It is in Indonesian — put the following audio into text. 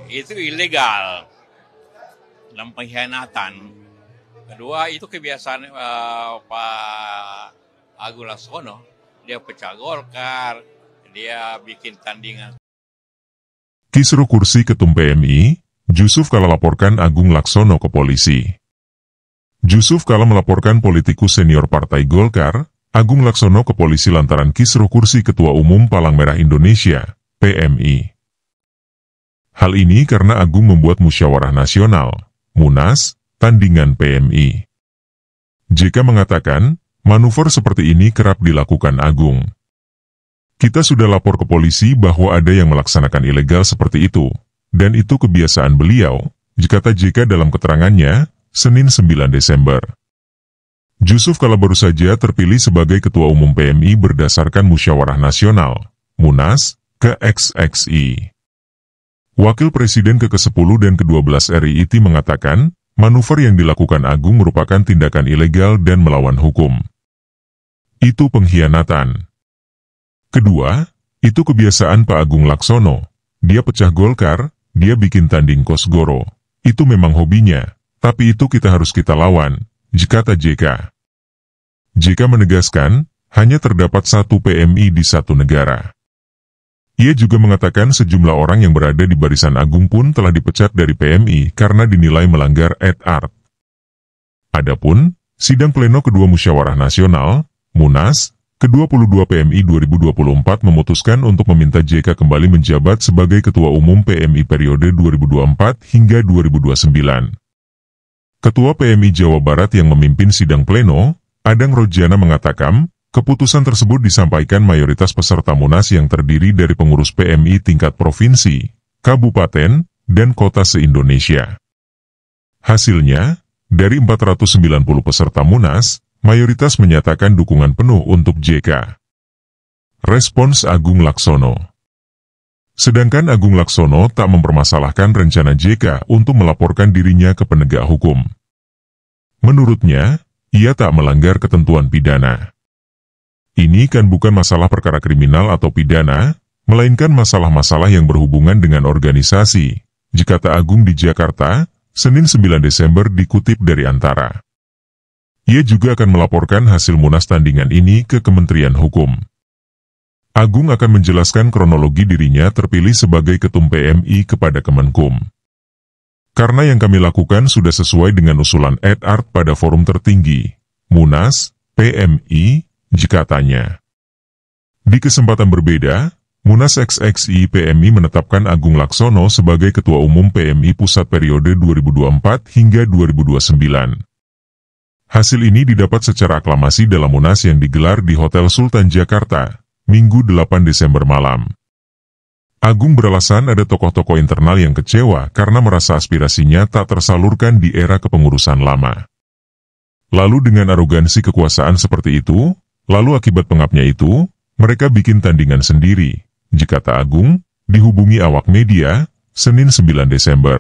itu ilegal dan pengkhianatan. Kedua, itu kebiasaan Pak Agung Laksono. Dia pecah Golkar, dia bikin tandingan. Kisruh kursi Ketum PMI, Jusuf Kala laporkan Agung Laksono ke polisi. Jusuf Kala melaporkan politikus senior Partai Golkar, Agung Laksono ke polisi lantaran kisruh kursi Ketua Umum Palang Merah Indonesia, PMI. Hal ini karena Agung membuat musyawarah nasional, Munas, tandingan PMI. JK mengatakan, manuver seperti ini kerap dilakukan Agung. Kita sudah lapor ke polisi bahwa ada yang melaksanakan ilegal seperti itu, dan itu kebiasaan beliau, kata JK dalam keterangannya, Senin 9 Desember. Jusuf Kala baru saja terpilih sebagai Ketua Umum PMI berdasarkan musyawarah nasional, Munas, ke-XXI. Wakil Presiden ke-10 dan ke-12 RI itu mengatakan, manuver yang dilakukan Agung merupakan tindakan ilegal dan melawan hukum. Itu pengkhianatan. Kedua, itu kebiasaan Pak Agung Laksono. Dia pecah Golkar, dia bikin tanding Kosgoro. Itu memang hobinya, tapi itu kita harus kita lawan, kata JK. JK menegaskan, hanya terdapat satu PMI di satu negara. Ia juga mengatakan sejumlah orang yang berada di barisan Agung pun telah dipecat dari PMI karena dinilai melanggar etik. Adapun, sidang pleno kedua musyawarah nasional, Munas, ke-22 PMI 2024 memutuskan untuk meminta JK kembali menjabat sebagai Ketua Umum PMI periode 2024 hingga 2029. Ketua PMI Jawa Barat yang memimpin sidang pleno, Adang Rojana mengatakan, keputusan tersebut disampaikan mayoritas peserta Munas yang terdiri dari pengurus PMI tingkat provinsi, kabupaten, dan kota se-Indonesia. Hasilnya, dari 490 peserta Munas, mayoritas menyatakan dukungan penuh untuk JK. Respons Agung Laksono. Sedangkan Agung Laksono tak mempermasalahkan rencana JK untuk melaporkan dirinya ke penegak hukum. Menurutnya, ia tak melanggar ketentuan pidana. Ini kan bukan masalah perkara kriminal atau pidana, melainkan masalah-masalah yang berhubungan dengan organisasi, kata Agung di Jakarta, Senin 9 Desember dikutip dari Antara. Ia juga akan melaporkan hasil Munas tandingan ini ke Kementerian Hukum. Agung akan menjelaskan kronologi dirinya terpilih sebagai Ketum PMI kepada Kemenkum. Karena yang kami lakukan sudah sesuai dengan usulan etik pada forum tertinggi, Munas, PMI, katanya. Di kesempatan berbeda, Munas XXI PMI menetapkan Agung Laksono sebagai Ketua Umum PMI Pusat periode 2024 hingga 2029. Hasil ini didapat secara aklamasi dalam Munas yang digelar di Hotel Sultan Jakarta, Minggu 8 Desember malam. Agung beralasan ada tokoh-tokoh internal yang kecewa karena merasa aspirasinya tak tersalurkan di era kepengurusan lama. Lalu dengan arogansi kekuasaan seperti itu, lalu akibat pengapnya itu, mereka bikin tandingan sendiri, kata Agung, dihubungi awak media, Senin 9 Desember.